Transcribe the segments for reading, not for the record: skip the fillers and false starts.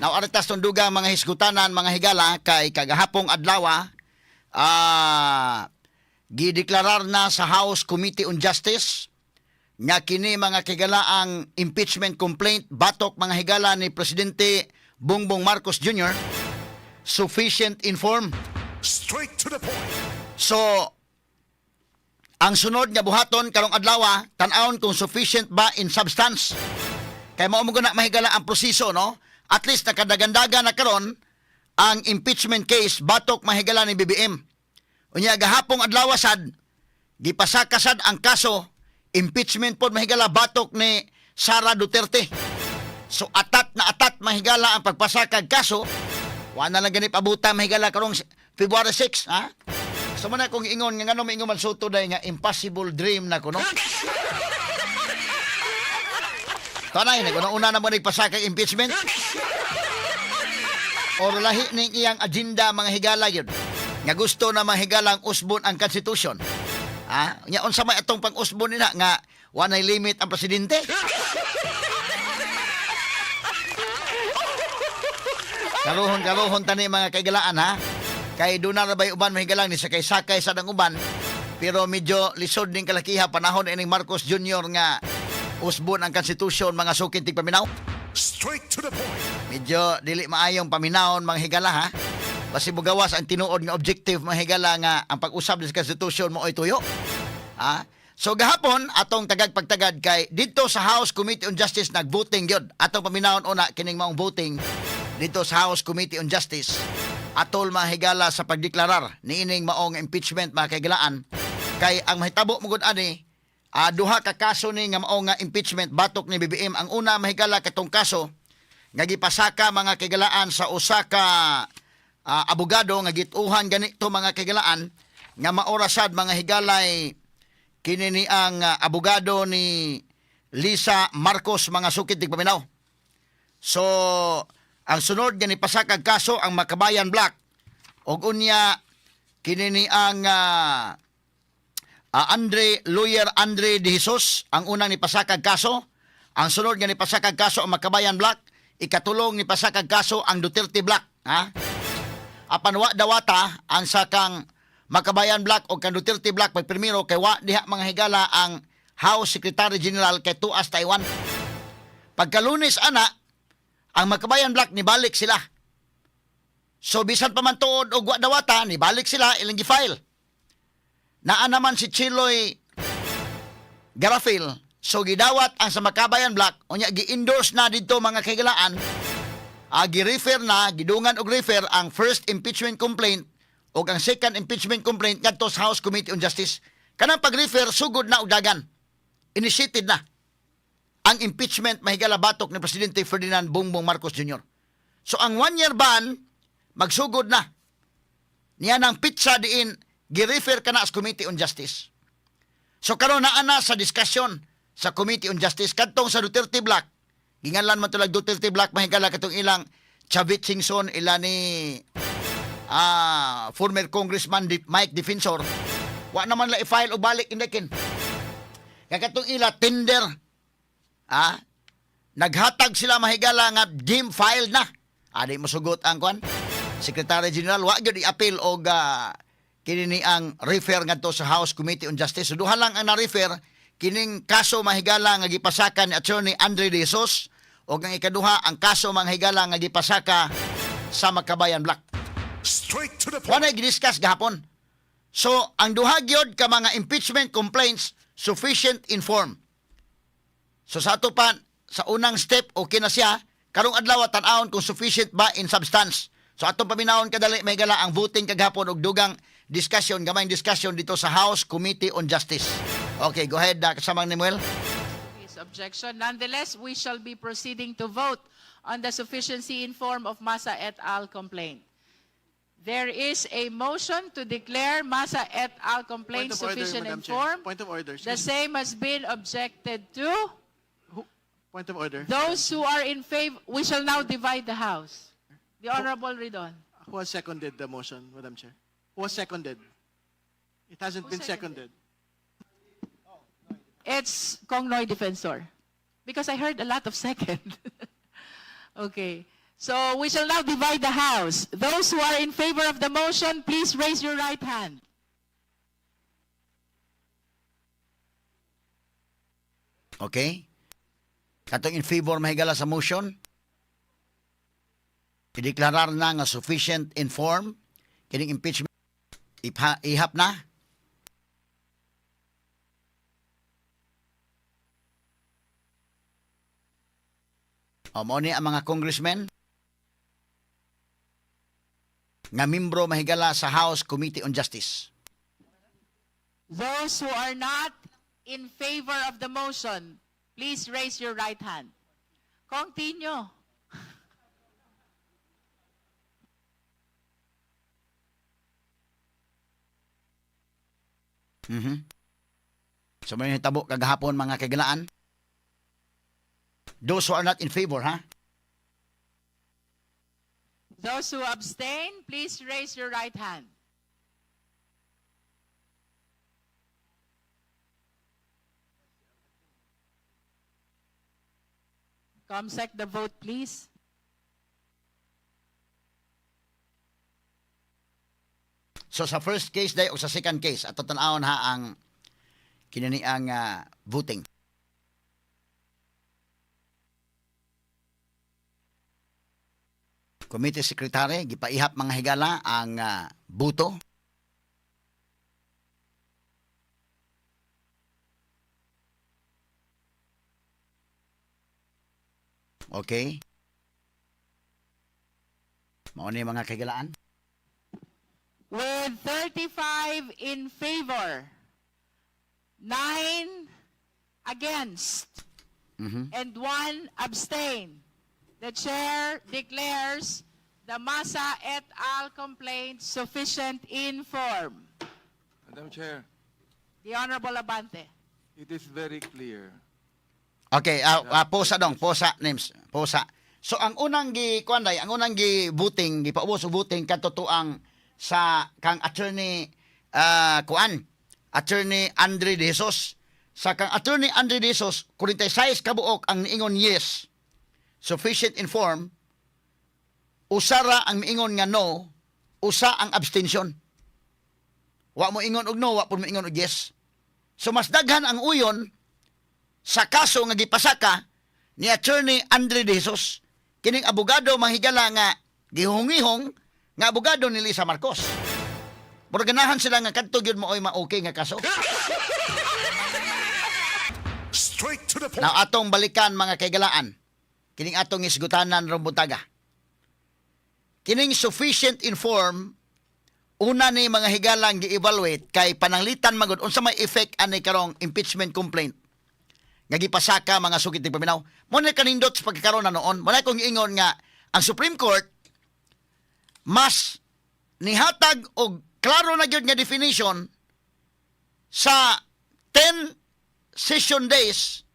Now, aritas tong dugang mga hisgutanan, mga higala, kay kagahapong adlaw, gideklarar na sa House Committee on Justice nga kini mga kigalaang impeachment complaint batok mga higala ni Presidente Bongbong Marcos Jr. sufficient informed. Straight to the point. So, ang sunod nga buhaton karong adlaw, tan-awon kung sufficient ba in substance. Kay mao mo na mahigala ang proseso, no? At least nakadagandaga na karon ang impeachment case batok mahigala ni BBM. Unya gahapong adlaw sad gipasakasad ang kaso impeachment pod mahigala batok ni Sara Duterte. So atat mahigala ang pagpasakag kaso. Wa na lang gani pabuta mahigala karong February 6, ha? So man akong ingon nga ngano maingon man Soto day nga impossible dream na kuno. Tanay na una na mo nagpasakag impeachment. O lahi ning iyang agenda mga higala yun. Nga gusto na mahigalang usbon ang konstitusyon. Ha? Nya unsa may atong pang-usbon nila nga wa nay limit ang presidente? Karuhon tani mga kaigalaan, ha? Kay doon na rabay uban mahigalang ni sakay-sakay sa dang uban. Pero medyo lisod ning kalakiha panahon ining Marcos Jr. nga usbon ang konstitusyon mga sukit tig paminaw. Straight to the point. Medyo dili maayong paminawon mga higala, ha. Basi bugawas ang tinuod nga objective mga higala nga ang pag-usab sa konstitusyon mo ay tuyo. Ha? So gahapon atong tagagpagtagad kay dito sa House Committee on Justice nagvoting gyud. Atong paminawon una kining maong voting dito sa House Committee on Justice. Atol mga higala sa pagdeklarar niining maong impeachment mga kaigalaan kay ang mahitabo mo gud ani duha ka kaso ni nga mao nga impeachment batok ni BBM. Ang una mahigala katong kaso nga gipasaka mga kagalaan sa usa ka abogado nga gituhan ganito mga kagalaan nga maorasad mga higalay kini ni ang abogado ni Lisa Marcos mga sukit tig paminaw. So ang sunod nga ni pasakag kaso ang Makabayan Black ug unya kini ni ang Lawyer Andre De Jesus ang unang nipasakag kaso. Ang sunod nga nipasakag kaso ang Makabayan Black. Ikatulong nipasakag kaso ang Duterte Black. Ha? Apan wa dawata ang sakang Makabayan Black o kang Duterte Black pagprimero kay wa diha mga higala ang House Secretary General kay Tuas Taiwan. Pagkalunes ana ang Makabayan Black nibalik sila. So bisan pa man tuod og wa dawata nibalik sila ilang gi-file. Naa naman si Chiloy Garafil. So gidawat ang sa Makabayan Black unya gi-endorse na dito mga kaigalaan. Gi-refer na gidungan og refer ang first impeachment complaint o ang second impeachment complaint ngadto sa House Committee on Justice. Kanang pag-refer sugod na og dagan. Initiated na ang impeachment mahigala batok ni Presidente Ferdinand Bongbong Marcos Jr. So ang 1-year ban magsugod na. Niya nang pitsa diin gi-refer ka na sa Committee on Justice. So karon naa na sa diskusyon sa Committee on Justice kadtong sa Duterte Black. Ginganlan man tulag Duterte Black mahigala katong ilang Chavit Singson ila ni former Congressman Mike Defensor. Wa naman la i-file o balik indekin. Kaya katong ila tender. Naghatag sila mahigala nga dim file na. Di masugot ang kwan. Secretary General wa gyud i-appeal og kini ni ang refer ngadto sa House Committee on Justice. So, duha lang ang na-refer kining kaso mahigala nga gipasaka ni Attorney Andre De Jesus o ang ikaduha ang kaso mahigala nga gipasaka sa Makabayan Black. Straight to the point. Wala i-discuss gahapon. So ang duha gyud ka mga impeachment complaints sufficient informed. So sa ato pa sa unang step okay na siya karong adlaw tan-awon kung sufficient ba in substance. So atong paminawon kadali mahigala ang voting kagahapon og dugang discussion, gamayng discussion dito sa House Committee on Justice. Okay, go ahead, kasamang Nimuel. His objection. Nonetheless, we shall be proceeding to vote on the sufficiency in form of Masa et al. Complaint. There is a motion to declare Masa et al. Complaint sufficient in form. Point of order. The same has been objected to. Point of order. Those who are in favor, we shall now divide the House. The Honorable Ridon. Who has seconded the motion, Madam Chair? Who has seconded? It hasn't been seconded. It's Kong Noy Defensor. Because I heard a lot of second. Okay. So we shall now divide the House. Those who are in favor of the motion, please raise your right hand. Okay? Katong in favor mahigala sa motion, ideklarar na nga sufficient inform, kining impeachment, ihap na. O, mao ni ang mga congressmen nga membro mahigala sa House Committee on Justice. Those who are not in favor of the motion, please raise your right hand. Continue. So may hitabo kagahapon mga kagalaan. Those who are not in favor, ha? Those who abstain, please raise your right hand. Comsec, the vote, please. So sa first case day o sa second case, ato tan-awon ha ang kinani ang voting. Committee Secretary, gipaihap mga higala ang buto. Okay. Mao ni mga kahigalaan. With 35 in favor, 9 against, and 1 abstain, the chair declares the Masa et al. Complaint sufficient in form. Madam Chair, The Honorable Abante. it is very clear. Okay, posa dong, posa names, posa. So ang unang ang unang voting, gipaubos og voting katotoang sa kang attorney Attorney Andre De Jesus. Sa kang Attorney Andre De Jesus, 46 kabuok ang niingon yes. Sufficient inform. Usara ang miingon nga no, usa ang abstention. Wa mo ingon og no, wa pud mo ingon og yes. So mas daghan ang uyon sa kaso nga gipasaka ni Attorney Andre De Jesus, kining abogado mahigala nga gihungihong nga abogado ni Lisa Marcos. Pero ganahan sila nga kadto gyud mo oy ma-okay nga kaso. Straight to the point. Now atong balikan mga kaigalaan. Kining atong isgutanan ron buntaga. Kining sufficient inform una ni mga higalang gi-evaluate kay pananglitan magud unsa may effect ani karong impeachment complaint nga gipasaka mga sugid tig paminaw. Mo na kanindot sa pagkakaroon na noon. Mo na kong ingon nga ang Supreme Court mas nihatag og klaro na gyud nga definition sa 10 session days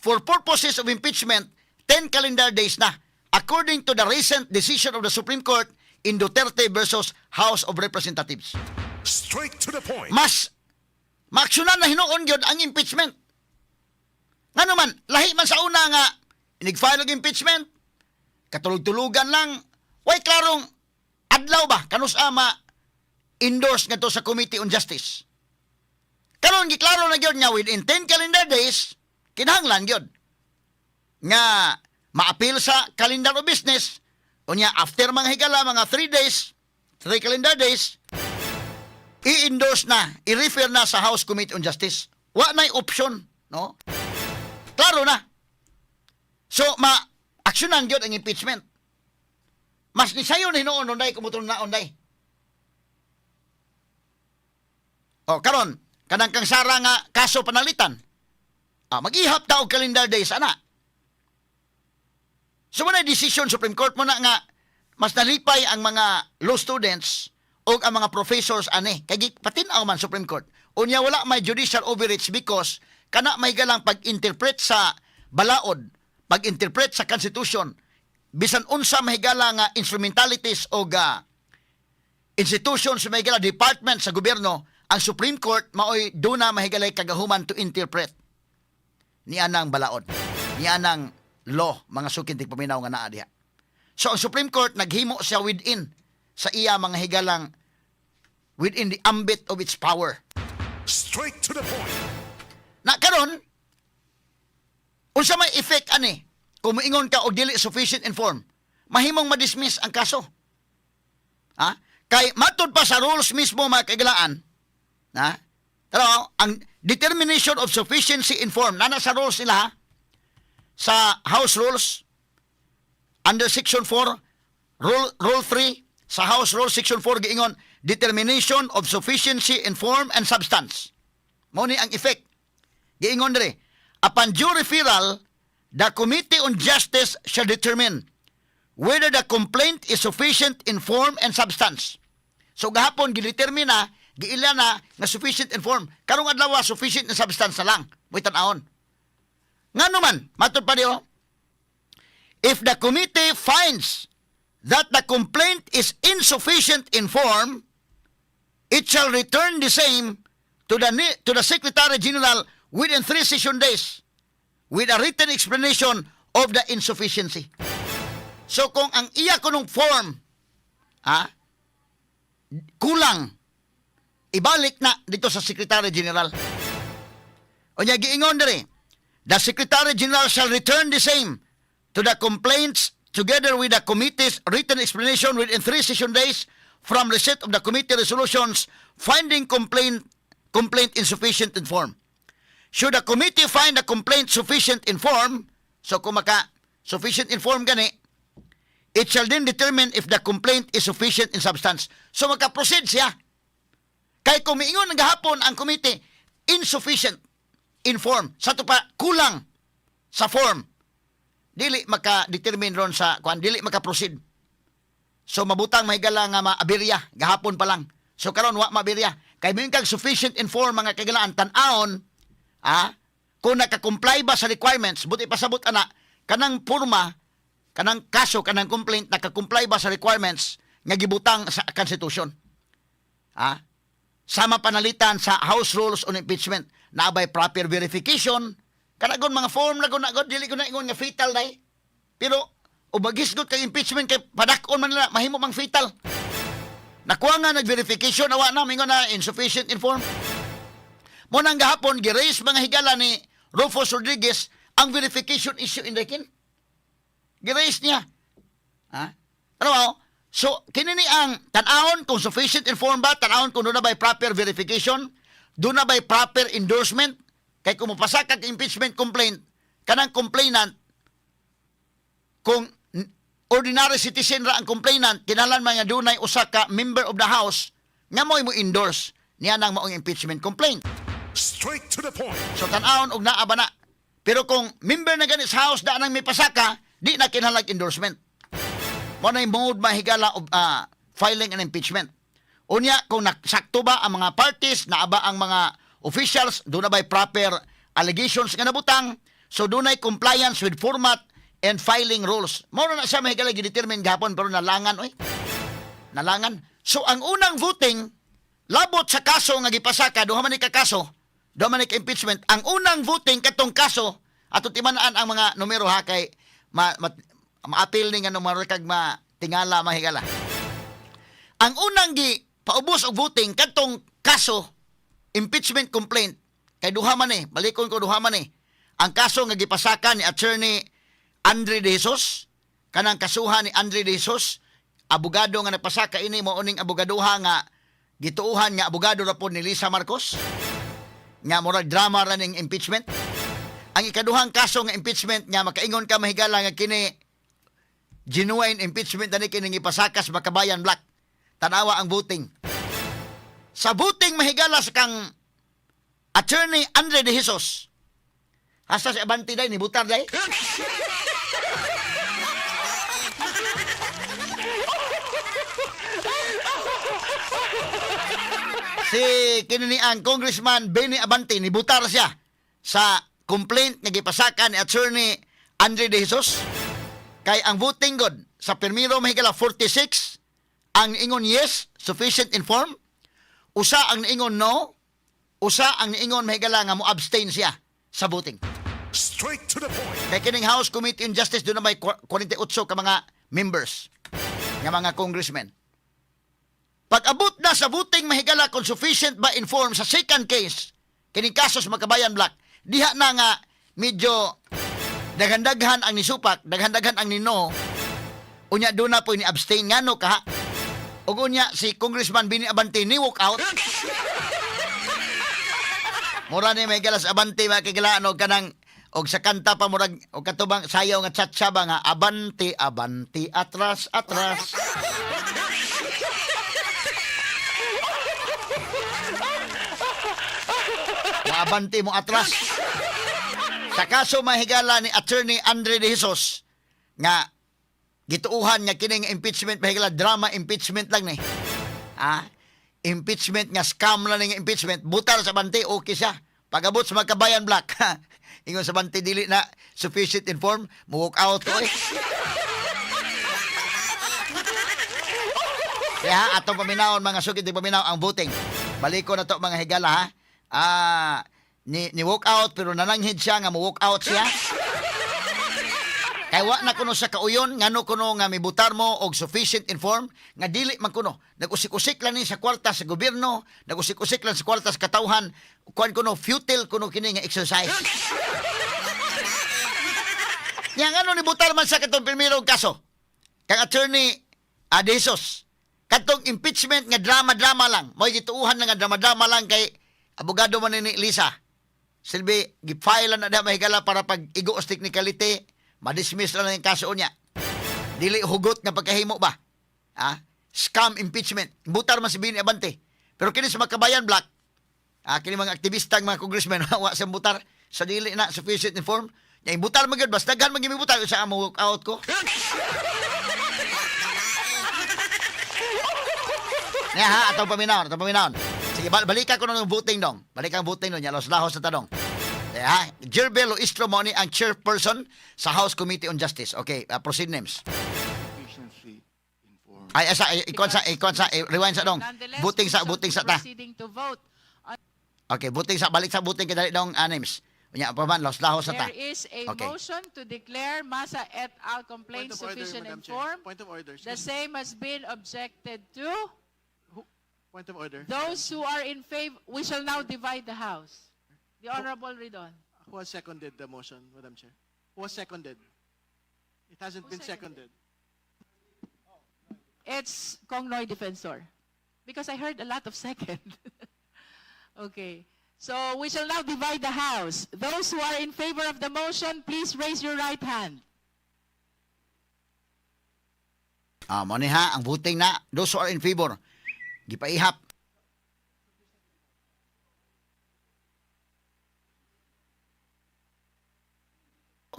for purposes of impeachment, 10 calendar days na according to the recent decision of the Supreme Court in Duterte versus House of Representatives. Straight to the point. Mas maaksyonan na hinuon gyud ang impeachment. Nga naman, lahi man sa una nga, inig-file og impeachment, katulog-tulugan lang, way klarong adlaw ba, kanus ama, endorse nga to sa Committee on Justice. Karon giklaro na gyud nga within 10 calendar days, kinahanglan gyud nga ma-appeal sa calendar of business, unya after mga higala, mga 3 days, 3 calendar days, i-endorse na, i-refer na sa House Committee on Justice. Wa na'y option, no? Klaro na. So, ma-aksyonan gyud ang impeachment. Mas ni sayo ni noon unday kumutong na unday. O, karon, kanang kang sara nga kaso panalitan. Mag-ihap ta og calendar days, ana. So, muna decision Supreme Court mo na nga mas nalipay ang mga law students o ang mga professors ani. Kaya patinaw man Supreme Court. Unya wala may judicial overreach because kana may galang pag-interpret sa balaod, pag-interpret sa Constitution, bisan unsa mahigala nga instrumentalities o institutions sa mahigala department sa gobyerno, ang Supreme Court maoy duna mahigalay kagahuman to interpret ni anang balaod, ni anang law, mga sukintig paminaw nga naa diha. So ang Supreme Court naghimo siya within sa iya mga higalang within the ambit of its power. Straight to the point. Na karon unsa may effect ani kung moingon ka og dili sufficient informed, mahimong ma-dismiss ang kaso. Ha? Kay matud pa sa rules mismo mga kaigalaan, ha? Pero ang determination of sufficiency informed nana sa rules nila ha? Sa House Rules under Section 4, Rule 3 sa House Rule Section 4 giingon determination of sufficiency in form and substance. Mao ni ang effect. Giingon diri, upon due referral, the Committee on Justice shall determine whether the complaint is sufficient in form and substance. So gahapon gidetermine na, giila na nga sufficient in form. Karong adlaw sufficient in substance na lang. Mo'y tan-awon. Ngano man, matud pa diyo, if the committee finds that the complaint is insufficient in form, it shall return the same to the Secretary General within 3 session days with a written explanation of the insufficiency. So kung ang iya kunong form kulang, ibalik na dito sa Secretary General. O niya giingon diri, the Secretary General shall return the same to the complaints together with the committee's written explanation within 3 session days from receipt of the committee resolutions finding complaint insufficient in form. Should the committee find the complaint sufficient in form, so kung sufficient in form gani, it shall then determine if the complaint is sufficient in substance. So magka-proceed siya. Kay kung miingon ng gahapon ang committee, insufficient in form. Sa to pa, kulang sa form. Dili maka-determine ron sa, dili maka-proceed. So mabutang mahigala nga maabirya, gahapon pa lang. So karon wa maabirya. Kay may kag sufficient in form mga kagalaan, tan-aon, kung naka-comply ba sa requirements, buti pasabot ana, kanang forma, kanang kaso, kanang complaint, naka-comply ba sa requirements nga gibutang sa Constitution. Sama panalitan sa House Rules on Impeachment, naabay proper verification, kanagon mga form lagon na dili ko na ingon nga fatal day. Pero ubagisgot kay impeachment kay padakon man nila mahimo mang fatal. Nakuha nga nag-verification awa na mingon na insufficient informed. Mo nang gahapon gi-raise mga higala ni Rufus Rodriguez ang verification issue in Rekin. Gi-raise niya. Ano? So kini ni ang tan-awon kung sufficient informed ba, tan-awon kung doon na by proper verification, doon na by proper endorsement. Kay kung mapasa kag impeachment complaint, kanang complainant, kung ordinary citizen ra ang complainant, kinalan man nga dunay usa ka member of the House, nga mo endorse niya nang maong impeachment complaint. Straight to the point. So tan-awon og naa ba na. Pero kung member na gani sa House da nang may pasaka, di na kinahanglan endorsement. Mo na mode mahigala of filing an impeachment. Unya kung naksakto ba ang mga parties, naaba ang mga officials, doon na ba'y proper allegations nga nabutang, so doon ay compliance with format and filing rules. Moro na siya mahigala gidetermine gahapon pero nalangan, nalangan. So ang unang voting, labot sa kaso nga gipasaka, duha man ni ka kaso, duha man ni ka impeachment, ang unang voting katong kaso, ato timanaan ang mga numero ha, kay ma-appeal ni nga numero kag matingala mahigala. Ang unang paubos og voting katong kaso, impeachment complaint, kay duha man balikon ko duha man ang kaso nga gipasaka ni Attorney Andre De Jesus, kanang kasuhan ni Andre De Jesus, abogado nga nagpasaka ini mo uning abogadoha nga gituuhan nga abogado ra pod ni Lisa Marcos, nga murag drama ra ning impeachment. Ang ikaduhang kaso nga impeachment nga makaingon ka mahigala nga kini genuine impeachment ani kini gipasakas Makabayan Black. Tanawa ang voting. Sa voting mahigala sa kang Attorney Andre De Jesus. Hasta si Abanti day, ni butar day. Si kinini ang Congressman Benny Abante, ni butar siya sa complaint nga gipasaka ni Attorney Andre De Jesus. Kay ang voting god sa permiro mahigala 46, ang ingon yes, sufficient informed. Usa ang niingon no, usa ang niingon mahigala nga mo abstain siya sa voting. Straight to the point. Kay kining House Committee on Justice doon na may 48 ka mga members nga mga congressmen. Pag-abot na sa voting mahigala kung sufficient ba informed sa second case, kining kaso sa Makabayan Black, diha na nga medyo daghan-daghan ang nisupak, daghan-daghan ang nino, unya doon na po ni abstain nga no ka. Ug unya si Congressman Bini Abante ni walk out. Mura ni may galas Abante makikilaan og kanang og sa kanta pa murag og katubang sayaw nga tsatsaba nga Abante Abante atras atras. Abante mo atras. Sa kaso mahigala ni Attorney Andre De Jesus nga gituuhan nga kining impeachment mahigala drama impeachment lang ni. Impeachment nga scam lang ng impeachment, butar sa Abante okay siya. Pag-abot sa Makabayan Black, ingon sa Abante dili na sufficient informed, mo walk out to eh. Kaya atong paminawon mga sugid paminaw ang voting. Baliko na to mga higala ha. Ni walk out pero nananghid siya nga mo walk out siya. Kaya wa na kuno sa kauyon ngano kuno nga mibutar mo og sufficient informed nga dili man kuno. Nag-usik-usik lang ni sa kwarta sa gobyerno, nag-usik-usik lang sa kwarta sa katawhan, kuan kuno futile kuno kini nga exercise. Yang ano ni butar man sa katong primerong kaso. Kang Attorney Adesos. Katong impeachment nga drama-drama lang. Mo'y gituuhan na nga drama-drama lang kay abogado man ni Lisa. Silbi, gifile na na mahigala para pag igoos technicality, madismiss lang yung kaso niya. Dili hugot nga pagkahimo ba? Scam impeachment. Butar man si Bini Abante. Pero kini sa Makabayan Black, kini mga aktivistang mga congressmen, wa sa butar, sa dili na sufficient informed. Yung butar man yun, basta daghan man yung butar, sa mo walk out ko. Atong paminahon. Sige, balikan ko ng voting dong. Balikan ang voting dong. Yalos lahos sa tanong. Jerbel Luistro mo ni ang chairperson sa House Committee on Justice. Okay, proceed names. Sufficiency informed. Ikon sa, rewind sa dong. Nonetheless, Voting we sa shall be ta. proceeding to vote. Okay, balik sa voting kadali dong names. Unya pa man, los lahos sa ta. There is a Okay. motion to declare Massa et al. Complaint Point of order, sufficient Madam and Chair. informed. Point of order. The same has been objected to. Point of order. Those who are in favor, we shall now divide the House. The Honorable Ridon. Who has seconded the motion, Madam Chair? Who has seconded? It hasn't Who been seconded? seconded. It's Kong Noy Defensor. Because I heard a lot of second. Okay. So we shall now divide the House. Those who are in favor of the motion, please raise your right hand. Mo ni ha, ang voting na, those who are in favor. Gipaihap.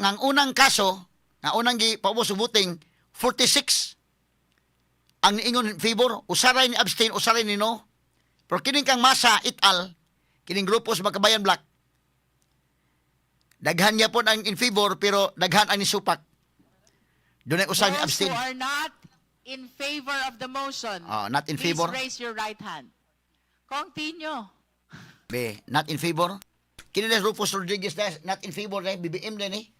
Ang unang kaso, nga unang gipaubos sa voting, 46 ang niingon in favor, usaray ni abstain, usaray ni no. Pero kining kang Massa et al, kining grupo sa Makabayan Black, daghan niya po ang in favor, pero daghan ang nisupak. Doon ay usay ni Those abstain. who are not in favor of the motion, Not in please favor. raise your right hand. Continue. Be, not in favor. Kini na Rufus Rodriguez na not in favor na BBM na ni.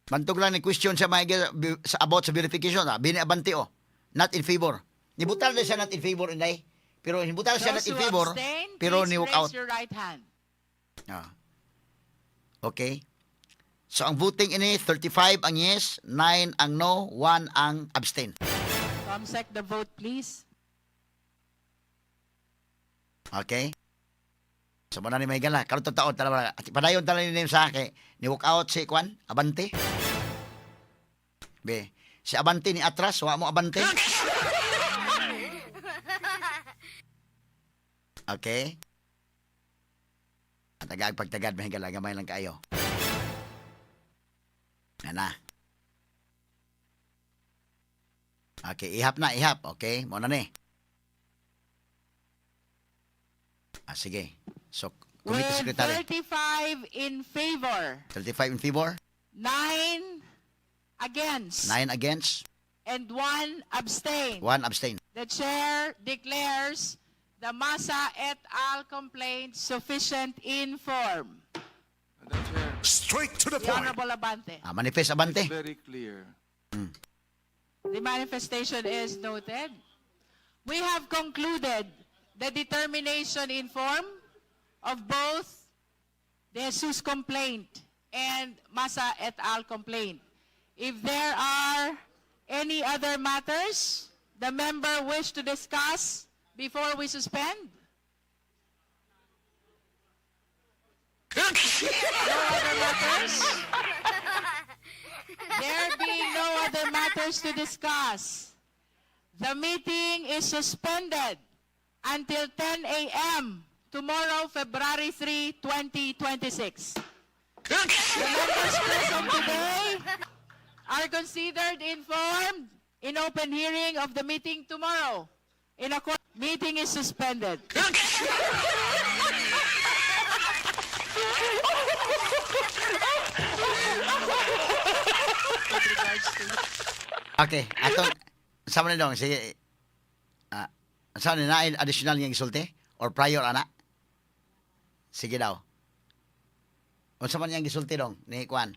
Bantog lang ni question sa mga sa about sa verification Bini Abante not in favor. Nibutal na siya not in favor inday. Pero nibutal siya not Those in who favor abstain, pero please ni walk raise out. your right hand. Okay. So ang voting ini 35 ang yes, 9 ang no, 1 ang abstain. Comsec the vote, please. Okay? So, muna ni may gala. Karoon taon talaga. Padayon talaga ni sa kay ni walk out si Kwan, Abante. Be, si Abante ni atras, wa mo Abante. Okay? Tagag pagtagad may gala, gamay lang kayo. Na. Okay, ihap na, ihap. Okay, muna ni. Sige. So, With Committee Secretary. 35 in favor, 35 in favor, 9 against, 9 against, and 1 abstain. 1 abstain. The chair declares the Massa et al. Complaint sufficient in form. Madam Chair. Straight to the The point. Honorable Abante. Manifest abante. It's very clear. The manifestation is noted. We have concluded the determination in form of both the Jesus complaint and Masa et al. Complaint. If there are any other matters the member wish to discuss before we suspend? No other matters? There being no other matters to discuss, the meeting is suspended until 10 a.m. tomorrow, February 3, 2026. The members present today are considered informed in open hearing of the meeting tomorrow. Meeting is suspended. With regards to Okay, atong sama ni dong sige sa na additional yang isulti or prior ana. Sige daw. Unsa man yang gisulti dong ni Kwan?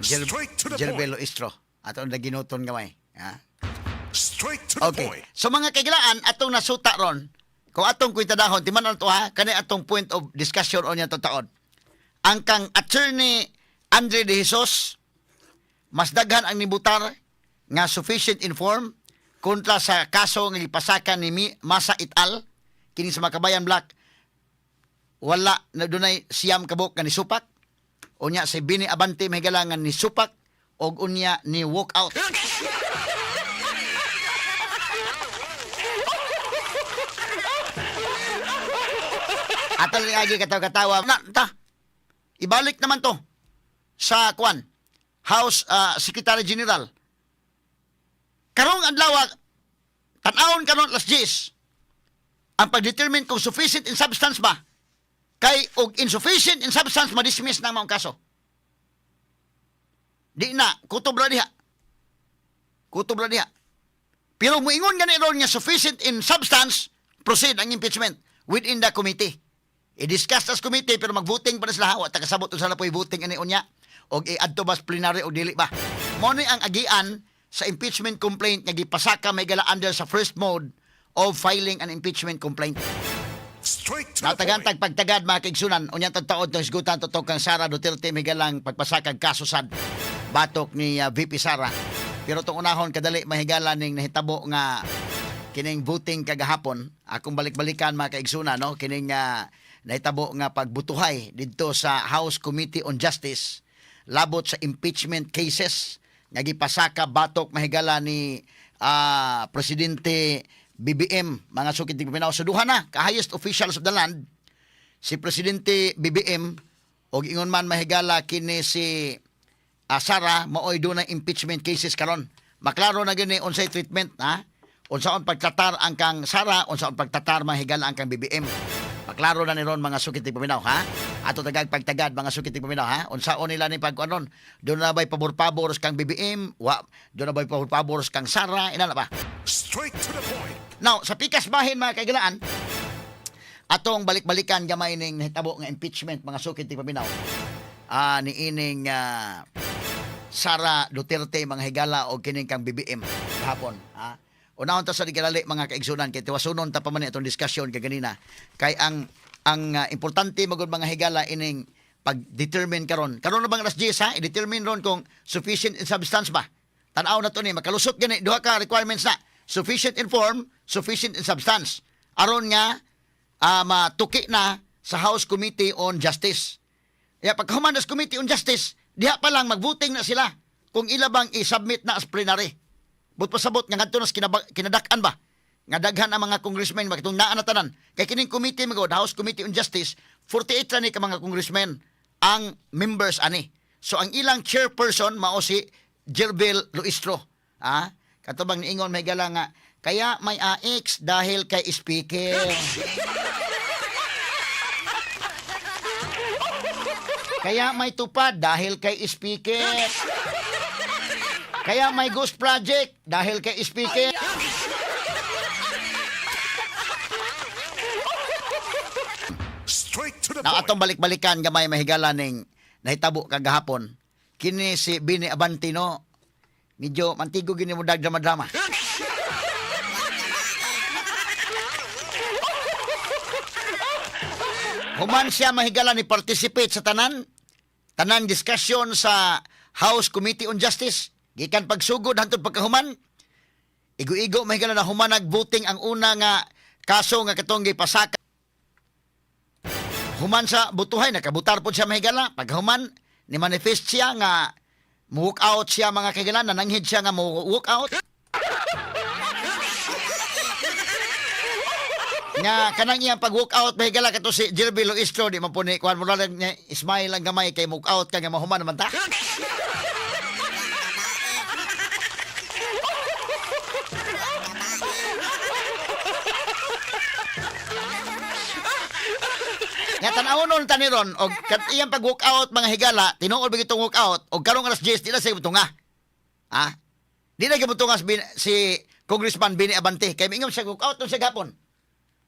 Straight to the Jelbelo point. Istro. Ato na ginuton gamay. Ha? Straight to the Okay. point. So mga kaigilaan atong nasuta ron. Kung atong kuitadahon timan to ha, kani atong point of discussion on yang taon. Ang kang attorney Andre De Jesus mas daghan ang nibutar nga sufficient inform kontra sa kaso nga gipasakan ni Masa et al. Kini sa Makabayan Black wala na dunay siyam kabuk nga nisupak. Unya si Bini Abante mahigalangan ni supak og unya ni walk out. Atal ni agi katawa-katawa na ta. Ibalik naman to sa Kwan House Secretary General. Karong adlaw tan-awon karon las 10 ang pag-determine kung sufficient in substance ba kay og insufficient in substance ma-dismiss na maong kaso. Di na kutob ra diha. Kutob ra diha. Pero moingon gani ron nga sufficient in substance proceed ang impeachment within the committee. I-discuss as committee pero mag-voting pa na sila wa ta kasabot usa na po'y voting ani unya og i-adto ba sa plenary o dili ba. Mao ni ang agian sa impeachment complaint nga gipasaka may gala under sa first mode of filing an impeachment complaint. Straight to the point. Natagantag pagtagad mga kaigsunan unya tagtaod ng isgutan tutok kang Sara Duterte may galang pagpasakag kaso sad batok ni VP Sara. Pero tong unahon kadali mahigala ning nahitabo nga kining voting kagahapon akong balik-balikan mga kaigsunan no kining nahitabo nga pagbutuhay didto sa House Committee on Justice labot sa impeachment cases nga gipasaka batok mahigala ni Presidente BBM mga sukit ng Pinaw sa duha na ka highest officials of the land si Presidente BBM og ingon man mahigala kini si Sara maoy do na impeachment cases karon maklaro na gani unsay treatment ha unsaon pagtatar ang kang Sara unsaon pagtatar mahigala ang kang BBM. Maklaro na ni ron mga sukit ng Paminaw ha. Ato tagag pagtagad mga sukit ng Paminaw ha. Unsaon nila ni pagkuanon. Doon na ba'y pabor-pabor kang BBM? Doon na ba'y pabor-pabor kang Sara? Ina na ba? Straight to the point. Now, sa pikas bahin mga kaigilaan, atong balik-balikan gamay ning nahitabo nga impeachment mga sukit ng Paminaw. Ni ining Sara Duterte mga higala o kining kang BBM hapon ha. Unahon ta sa digalali mga kaigsunan kay tiwasunon ta pa man itong diskusyon kay ganina kay ang importante magud mga higala ining pag-determine karon na bang alas 10 ha i-determine ron kung sufficient in substance ba tan-aw na to ni makalusot gani duha ka requirements na sufficient in form sufficient in substance aron nga matuki na sa House Committee on Justice ya pagkahuman sa Committee on Justice diha pa lang mag-voting na sila kung ila bang i-submit na as plenary. But pasabot nga ngadto nas kinadak-an ba nga daghan ang mga congressmen makitong naa na tanan kay kining committee magod House Committee on Justice 48 ra ni ka mga congressmen ang members ani so ang ilang chairperson mao si Jerbel Luistro katubang niingon may gala nga kaya may AX dahil kay speaker kaya may tupad dahil kay speaker kaya may ghost project dahil kay speaker. Straight to the Na point. atong balik-balikan gamay mahigala ning nahitabo kagahapon. Kini si Bini Abantino, medyo mantigo gini mo drama-drama. Human siya mahigala ni participate sa tanan discussion sa House Committee on Justice. Gikan pagsugod hantod pagkahuman. Igo-igo mahigala na humanag voting ang una nga kaso nga katong gipasaka. Human sa butuhay nakabutar pod siya mahigala. Paghuman ni manifest siya nga walk out siya mga kaigalan, nananghid siya nga walk out. Nga kanang iyang pag-walk out mahigala kato si Jerby Loistro di man po ni kuan mo lang niya smile ang gamay kay walk out ka nga mahuman naman ta. Nga tanawon taniron og iyang pag-walk out mga higala tinuod ba itong walk out og karong alas 10 di na sa butunga. Ha? Di na gibutunga si Congressman Bini Abante kay miingon siya walk out nung sa gapon.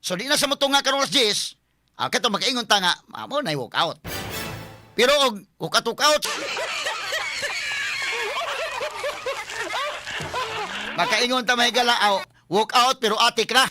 So di na sa mutunga karong alas 10, kato makaingon ta nga amo na walk out. Pero og walk out makaingon ta mahigala walk out pero atik na.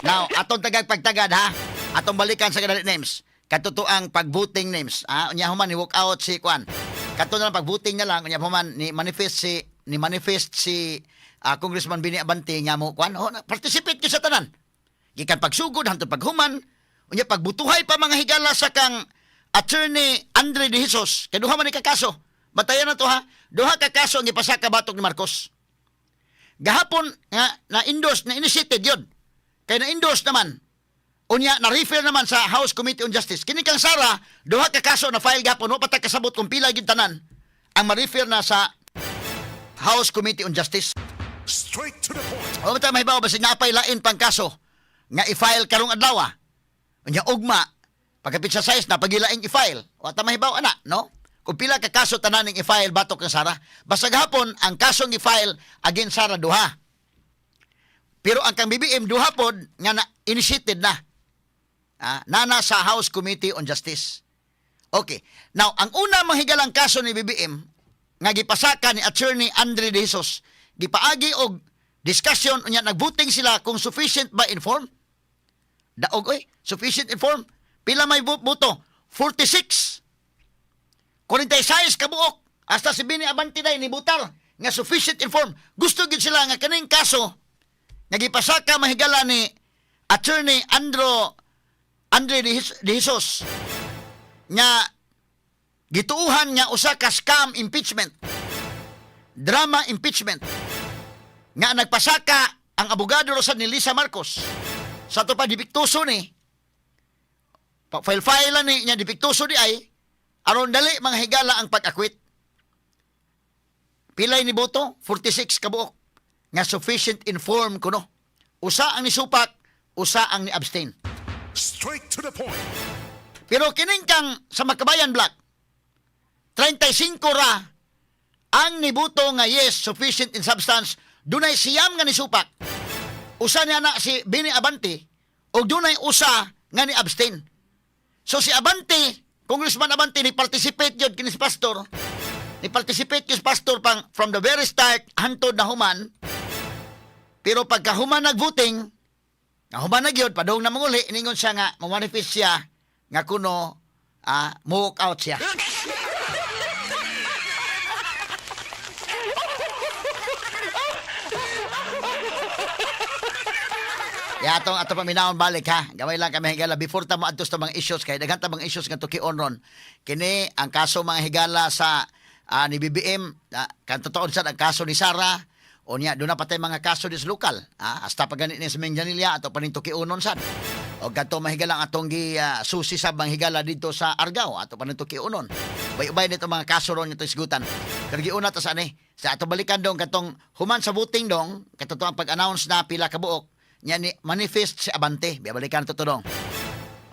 Now, atong tagag pagtagad ha. Atong balikan sa kanang names. Katuto ang pag-voting names. Unya human ni walk out si Kwan. Kato na lang pag-voting na lang unya human ni manifest si Congressman Bini Abante nga mo Kwan. Participate ki sa tanan. Gikan pagsugod hantod paghuman unya pagbutuhay pa mga higala sa kang Attorney Andre De Jesus. Kay duha man ni kakaso. Batayan na to ha. Duha ka kaso ang ipasaka batok ni Marcos. Gahapon nga na-endorse na initiated yun. Kaya na-endorse naman. Unya, na-refer naman sa House Committee on Justice. Kini kang Sara, duha ka kaso na file gapon, no patag kasabot kung pila yung tanan ang ma-refer na sa House Committee on Justice. Straight to the point. O ba mahibaw ba sinapay lain pang kaso nga i-file karong adlaw. Unya, ugma, pagkapit sa size na pagilaing i-file. O ta mahibaw ana, no? Kung pila ka kaso tanan ng i-file batok kang Sara. Basta gahapon, ang kasong i-file against Sara duha. Pero ang kang BBM duha pod nga initiated na. Nana sa House Committee on Justice. Okay. Now, ang una mahigalang kaso ni BBM nga gipasaka ni Attorney Andre De Jesus, gipaagi og discussion unya nagvoting sila kung sufficient ba informed. Daog sufficient informed. Pila may boto? 46. 46 kabuok. Hasta si Bini Abante day ni butar nga sufficient informed. Gusto gid sila nga kaning kaso nagipasaka mahigala ni Attorney Andre De Jesus nga gituuhan nga usa ka scam impeachment, drama impeachment nga nagpasaka ang abogado sa ni Lisa Marcos sa to pa dipiktuso ni file ni nya dipiktuso di ay aron dali mga higala ang pag-akwit. Pilay ni boto 46 kabuok nga sufficient informed kuno. Usa ang nisupak, usa ang ni-abstain. Straight to the point. Pero kining kang sa Makabayan Black, 35 ra ang nibuto nga yes, sufficient in substance, dunay siyam nga nisupak. Usa niya na si Bini Abante, o dunay usa nga ni-abstain. So si Abante, Congressman Abante, ni-participate yun kini si Pastor, ni-participate yun si Pastor pang from the very start, hantod na human. Pero pagka human nag-voting, nga human nag-yun, padong na manguli, iningon siya nga, mamanifest siya, nga kuno, walk out siya. Ya atong paminawon balik ha. Gamay lang kami higala before ta moadto sa mga issues kay daghan ta mga issues nga tukion ron. Kini ang kaso mga higala sa ni BBM, kan totoo sad ang kaso ni Sara. Unya do na patay mga kaso dis lokal. Hasta pa ganit ni sa Minjanilla ato pa ning tukiunon sad. O gadto mahigala ang atong susi sa mga higala dito sa Argao ato pa ning tukiunon. Bay-bay nito mga kaso ron nito isgutan. Pero giuna ta sa sa ato balikan dong katong human sa voting dong katotoang pag-announce na pila ka buok nya ni manifest si Abante. Balikan to dong.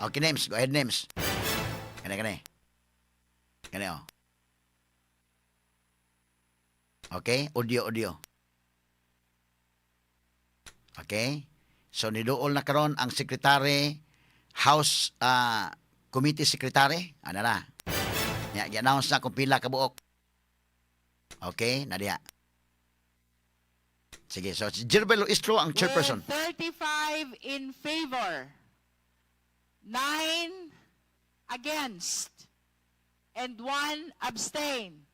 Okay, names. Go ahead, names. Kani. Kani, oh. Okay? Audio. Okay? So, niduol na karon ang Secretary, House Committee Secretary. Ano na? I-announce na kung pila kabuok. Okay? Nadia. Sige, so si Jirbel Luistro ang chairperson. With 35 in favor, 9 against, and 1 abstain.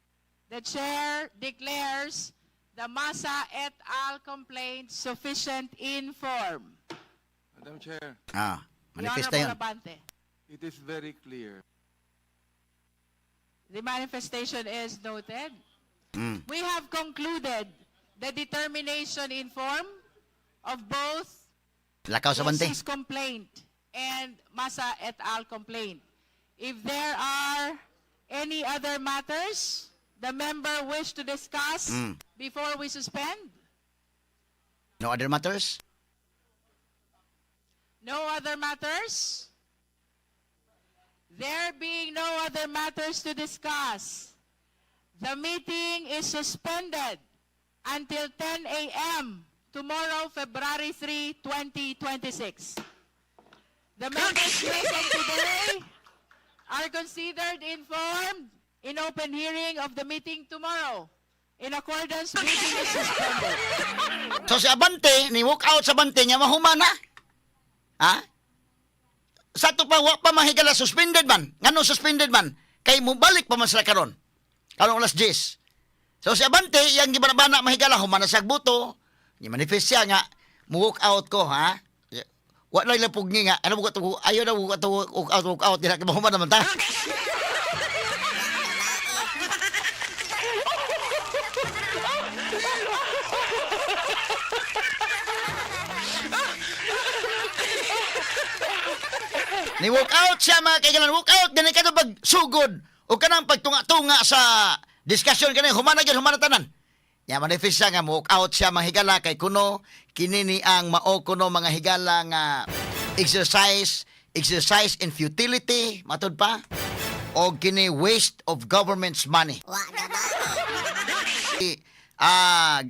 The chair declares the Masa et al. Complaint sufficient in form. Madam Chair, The Manifesta Honorable yun. Abante. it is very clear. The manifestation is noted. Mm. We have concluded the determination in form of both Lakaw sa bante. Jesus complaint and Masa et al. Complaint. If there are any other matters the member wish to discuss before we suspend? No other matters? No other matters? There being no other matters to discuss, the meeting is suspended until 10 a.m. tomorrow, February 3, 2026. The members present today are considered informed in open hearing of the meeting tomorrow. In accordance, meeting is suspended. So si Abante, ni walk out sa bante niya, mahumana. Ha? Sa to pa, wa pa mahigala, suspended man. Ngano suspended man? Kay mo balik pa man sila karon. Karong alas 10. So si Abante, yang gibanabana mahigala, humana sa buto, ni manifest siya nga, mo walk out ko, ha? Wa lang lang pugni nga, ano mo ko, ayaw na mo ko, walk out, di na mahumana naman ta. Ni walk out siya mga kaigalan, walk out gani ka pag sugod o kanang pagtunga-tunga sa discussion kani humana gyud humana tanan. Ya manifest siya nga walk out siya mga higala kay kuno kini ni ang mao kuno mga higala nga exercise in futility matud pa o kini waste of government's money.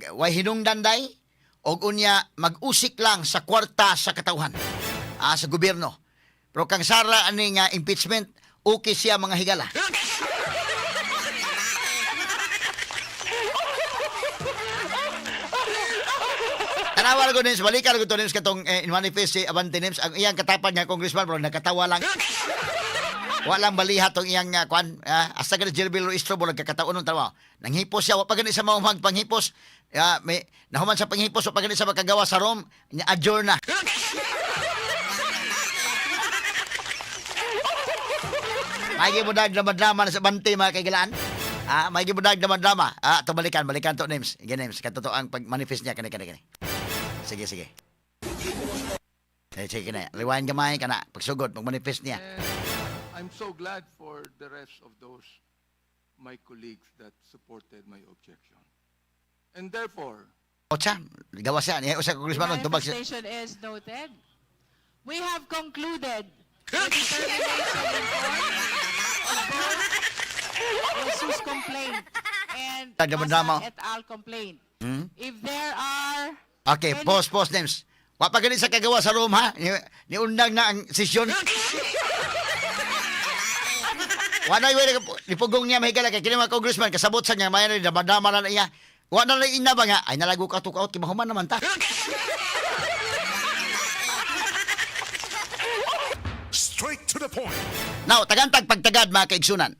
Way hinungdan day og unya mag-usik lang sa kwarta sa katawhan sa gobyerno. Pero kang sara ani nga impeachment, okay siya mga higala. Tanawa ko din, balikan ko to din katong manifest si Abante Nims, ang iyang katapan nga congressman, pero nakatawa lang. Walang baliha tong iyang kwan, hasta ka na Jirbel Luistro, mo nagkakataon ng tawa. Nanghipos siya, wapag ganit sa mga panghipos, may nahuman sa panghipos, wapag ganit sa makagawa sa Rome, adjourn na. May gibudag na madrama na sa bante mga kaigalaan. May gibudag na madrama. Ito balikan to names. Again names, katoto ang pag-manifest niya kani. Sige. Sige na. Liwain gamay kana pagsugod pag-manifest niya. I'm so glad for the rest of those my colleagues that supported my objection. And therefore, Ocha, gawa siya niya usa congressman tubag siya. Manifestation is noted. We have concluded the determination in form of both Jesus complaint and Tagdaman-dama. Masa et al. Complaint. If there are Okay, pause names. Wa pa ganit sa kagawa sa room ha. Ni undang na ang sesyon. Wala yung nipugong niya mahigala kay kini mga congressman kasabot sa niya mayan na madama na iya. Wa na lang ina ba nga ay nalago ka tukaot kay mahuman naman ta. Straight to the point. Now, tagantag pagtagad mga kaigsunan.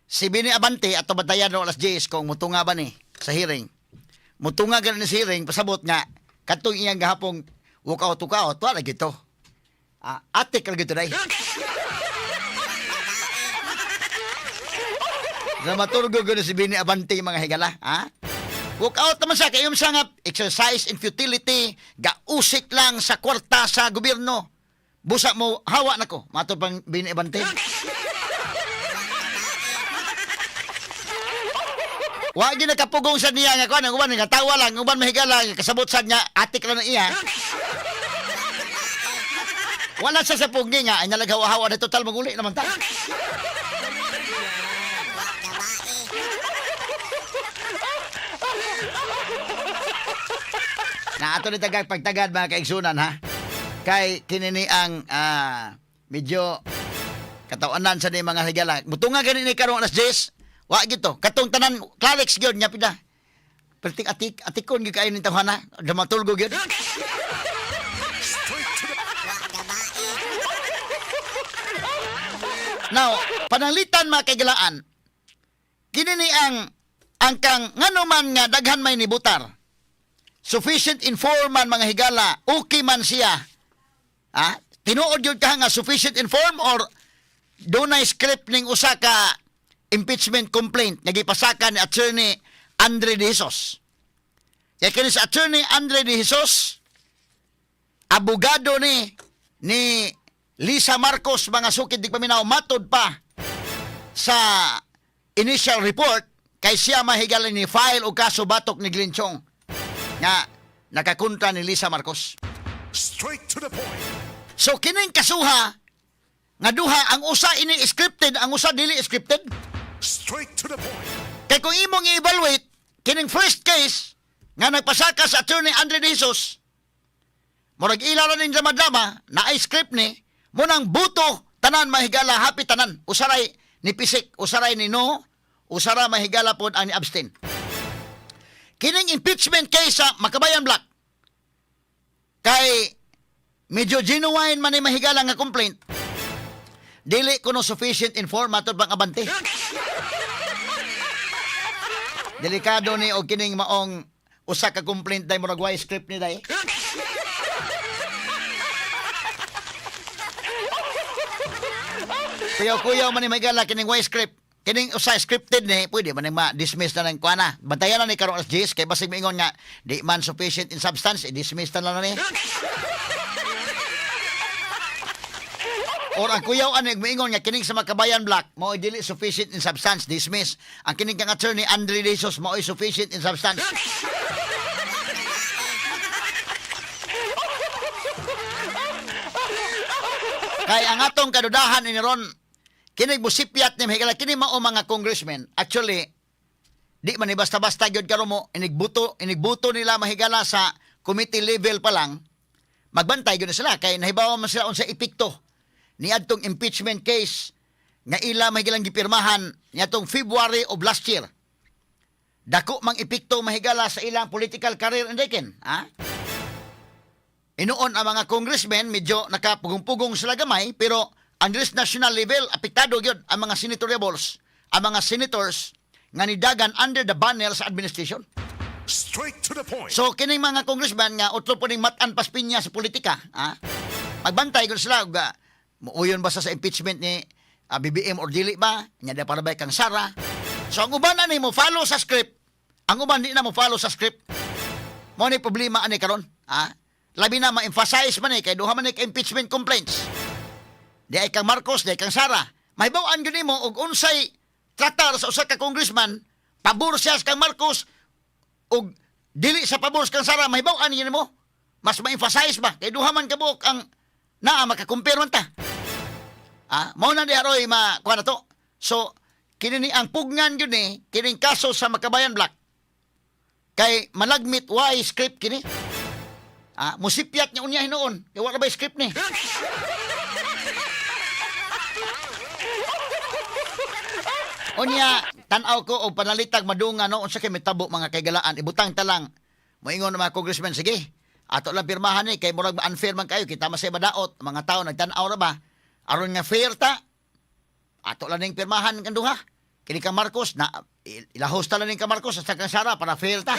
Si Bini Abante at batayan no alas 10 kung mutunga ba ni sa hearing. Mutunga ganun sa hearing pasabot nga katong iyang gahapong walkout wala gito. Atik lang gito dai. Dramaturgo gano si Bini Abante mga higala, ha? Walkout naman siya kayong siya nga exercise in futility, gausik lang sa kwarta sa gobyerno. Busa mo, hawa na ko. Matod pang Bini Abante. Wa gyud nakapugong sa niya nga kuan, uban nga tawa lang, uban mahigala, kasabot sa niya, atik lang na iya. Wala sa pugi nga, ay nalaghawa-hawa na total maguli naman ta. Na ato ni tagag pagtagad mga kaigsunan ha. Kay kinini ang medyo katawanan sa ni mga higala. Mutunga gani ni karong alas 10. Wa gito. Katong tanan Clarix gyud nya pida. Perting atikon gyud kayo ni tawhana. Damatulgo gyud. Straight to the Now, pananglitan mga kaigalaan. Kinini ang kang ngano man nga daghan may nibutar. Sufficient informan mga higala, okay man siya. Tinuod yun ka nga sufficient inform or dunay script ning usa ka impeachment complaint nga gipasaka ni Attorney Andre De Jesus. Kaya kini sa Attorney Andre De Jesus, abogado ni Lisa Marcos mga sukid di paminaw matod pa sa initial report kay siya mahigala ni file og kaso batok ni Glenn Chong nga nakakontra ni Lisa Marcos. straight to the point. So kining kasuha nga duha ang usa ini scripted, ang usa dili scripted. Straight to the point. Kay kung imong i-evaluate kining first case nga nagpasaka sa Attorney Andre De Jesus, murag ilaw na ning drama na ay script ni munang buto tanan mahigala happy tanan. Usaray ni pisik, usaray ni no, usara mahigala pod ang ni abstain. Kining impeachment case sa Makabayan Black kay medyo genuine man ni mahigala nga complaint. Dili kuno sufficient informator pang abante. Delikado ni og kining maong usa ka complaint day murag way script ni day. Kuyaw-kuyaw man ni mahigala kining way script. Kining usa scripted ni pwede man ma-dismiss na ng kuana. Bantayan na ni karong alas 10 kay basig moingon nga di man sufficient in substance, i-dismiss na lang ni. Or ang kuyaw ani moingon nga kining sa Makabayan Black mao dili sufficient in substance, dismiss. Ang kining kang Attorney Andre De Jesus mao sufficient in substance. Kay ang atong kadudahan ini ron kining busipyat ni mahigala kini mao mga congressmen actually di man ni basta-basta gyud karon mo inigbuto nila mahigala sa committee level pa lang magbantay gyud na sila kay nahibaw man sila unsa epekto ni adtong impeachment case nga ila mahigalang gipirmahan niadtong February of last year. Dako mang epekto mahigala sa ilang political career indiken, Inuon ang mga congressmen medyo nakapugong-pugong sila gamay pero ang national level, apektado yun ang mga senatoriables, ang mga senators nga nidagan under the banner sa administration. Straight to the point. So, kining mga congressman nga utlo po ning matan paspinya sa politika, magbantay ko sila, muuyon ba sa impeachment ni BBM or dili ba? Nya da para ba kang Sara? So, ang uban na mo follow sa script, ang uban di na mo follow sa script. Mo ni problema ani karon, Labi na ma-emphasize man kay duha man ka impeachment complaints. Di ay kang Marcos, di ay kang Sara. Mahibawaan yun mo og unsay tratar sa usa ka congressman, pabor siya sa kang Marcos, og dili sa pabor sa kang Sara, mahibawaan yun mo. Mas ma-emphasize ba? Kay duha man kabuk ang naa makakumpir man ta. Mao na di aroy kuha na to. So, kinini ang pugnan yun kining kaso sa Makabayan Black. Kay malagmit why script kini. Musipyat niya unya hinoon. Kaya wala ba yung script ni? Unya, tanaw ko o panalitag madunga no, unsa kay mitabo mga kaigalaan. Ibutang talang. Moingon na mga congressman, sige. Ato lang pirmahan ni, kay murag unfair man kayo. Kita masay madaot. Mga tao nagtanaw na ba? Aron nga fair ta. Ato lang ning pirmahan kan duha. Kini ka Marcos, na ilahos ta lang ning ka Marcos sa kang Sara para fair ta.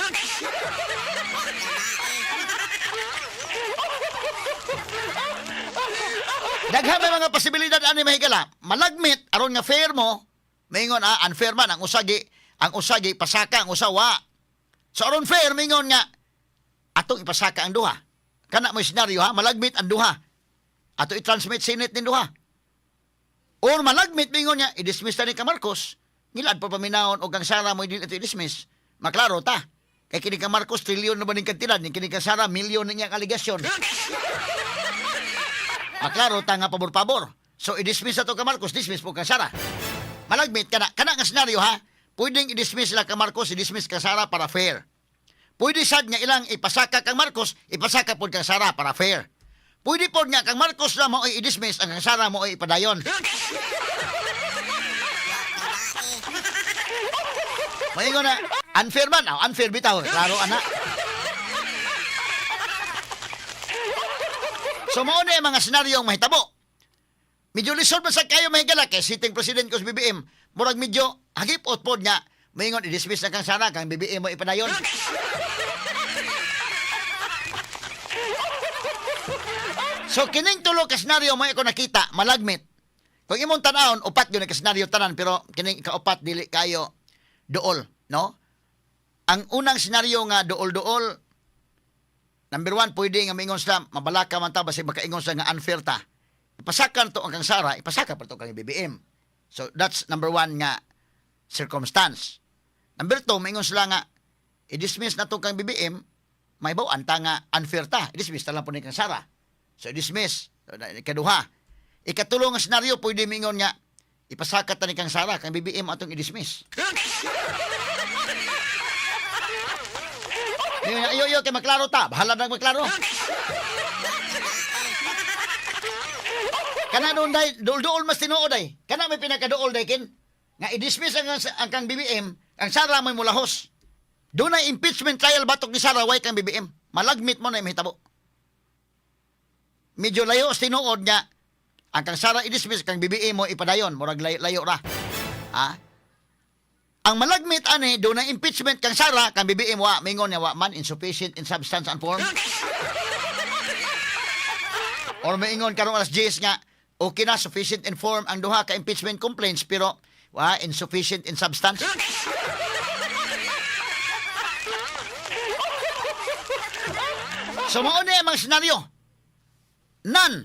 Daghan may mga posibilidad ani mahigala. Malagmit aron nga fair mo, maingon unfair man ang usagi pasaka ang usawa. So aron fair maingon nga atong ipasaka ang duha. Kana mo senaryo malagmit ang duha. Ato i-transmit Senate nin duha. Or malagmit maingon nga i-dismiss ta ni ka Marcos. Ngilad pa paminawon og kang Sara mo dili ito i-dismiss. Maklaro ta. Kay kini ka Marcos trilyon na ba ning kantidad, kini ka Sara milyon niya aligasyon. Maklaro ta nga pabor-pabor. So i-dismiss ato ka Marcos, dismiss po ka Sara. Malagmit kana nga senaryo Pwedeng i-dismiss sila ka Marcos, i-dismiss ka Sara para fair. Pwede sad nga ilang ipasaka kang Marcos, ipasaka pod kang Sara para fair. Pwede pod nga kang Marcos na mo ay i-dismiss, ang kang Sara mo ay ipadayon. Maingon na, unfair man. Unfair bitaw. Klaro, ana. So, mauna yung mga senaryong mahitabo. Medyo lisod man sa kayo mahigala kay sitting president ko sa BBM. Murag medyo hagipot pod nga. Maingon, i-dismiss na kang Sara, kang BBM mo ipadayon. So, kining tulo ka senaryo mo ako nakita, malagmit. Kung imong tanahon, upat yun ka senaryo tanan, pero kining kaupat, dili kayo dool, no? Ang unang senaryo nga dool-dool, number 1, pwede nga mingon sila, mabalaka man ta, basi makaingon sila nga unfair ta. Ipasakan to ang kang Sara, ipasaka pa to kang BBM. So, that's number 1 nga circumstance. Number 2, mingon sila nga, i-dismiss na to kang BBM, may baw, anta nga unfair ta. I-dismiss na lang po ni kang Sara. So, i-dismiss. Ikaduha. Ikatulong nga senaryo, pwede mingon nga, ipasakat na ni kang Sara, kang BBM atong i-dismiss. Ayo, kay maklaro ta. Bahala na maklaro. Kana doon day, dool-dool mas tinuod day. Kana may pinakadool day kin. Nga i-dismiss ang kang BBM, ang Sara may mulahos. Doon na impeachment trial batok ni Sara, way kang BBM. Malagmit mo na yung hitabo. Medyo layo sa tinuod nga, ang kang Sara i-dismiss, kang BBM mo ipadayon, murag layo ra. Ha? Ang malagmit ani, doon na impeachment kang Sara, kang BBM wa, mingon niya wa man, insufficient in substance and form. Or maingon karong alas 10 nga, okay na, sufficient in form ang duha ka impeachment complaints, pero wa, insufficient in substance. So, mauna yung mga senaryo. None.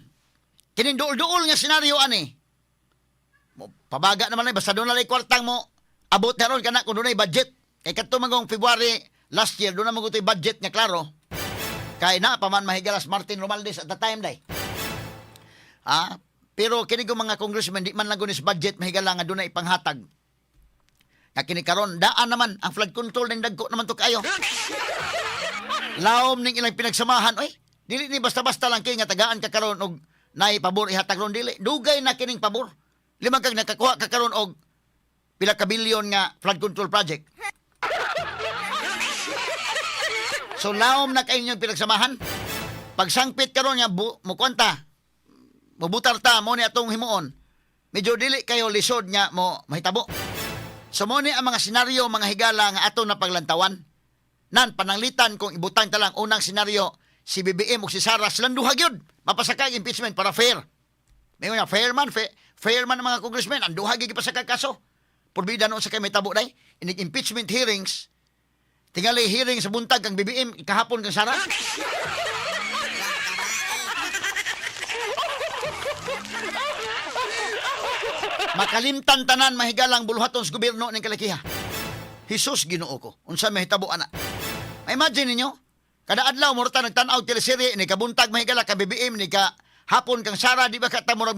Kining duol-duol nga senaryo ani. Pabaga naman na, basta doon na lang kwartang mo, abot na ron ka na kung doon na budget. Kay kato magong February last year, doon na magutoy budget nga klaro. Kay na, paman mahigalas Martin Romualdez at the time day. Pero kinig ko mga congressman, di man lang gunis budget, mahigala nga doon na ipanghatag. Nga kinikaron, daan naman, ang flood control ng dagko naman to kayo. Laom ning ilang pinagsamahan, oy, dili ni basta-basta lang kay nga tagaan ka karon og nay pabor ihatag ron dili. Dugay na kining pabor. Lima kag nakakuha ka karon og pila ka bilyon nga flood control project. So laom na kay inyong pinagsamahan. Pagsangpit karon nga mo kwanta. Mabutar ta mo ni atong himuon. Medyo dili kayo lisod nga mo mahitabo. So mo ni ang mga senaryo, mga higala nga ato na paglantawan. Nan pananglitan kung ibutang talang unang senaryo si BBM o si Sara silang duha gyud mapasakay impeachment para fair. May nga fair man ang mga congressmen ang duha gyud ipasakay kaso. Purbida noon sa kay may tabo day inig impeachment hearings. Tingali hearing sa buntag kang BBM kahapon kang Sara. Makalimtan tanan mahigalang buluhaton sa gobyerno ng Kalakiha. Jesus Ginoo ko. Unsa mahitabo ana? Imagine ninyo, kada adlaw mo ta nagtan-aw teleserye ni kabuntag mahigala ka BBM ni ka hapon kang Sara di ba ka ta murag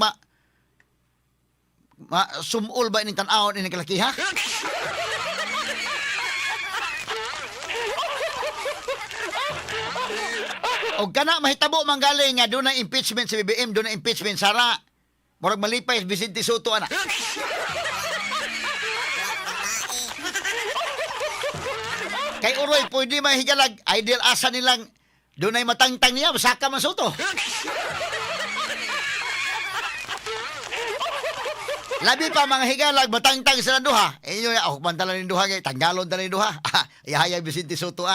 sumul ba ining tan-aw ni Kalakiha? Og kana mahitabo manggaling nga doon na impeachment sa BBM, doon na impeachment Sara. Murag malipay Vicente Soto ana. Kay Uroy, pwede mahigalag. Ideal asa nilang doon ay matangtang niya. Masaka man Soto. Labi pa mga higalag, matangtang sila duha. Eh, yun, mantalan ni duha. Tanggalon talan ni duha. Ihayag Vicente Soto,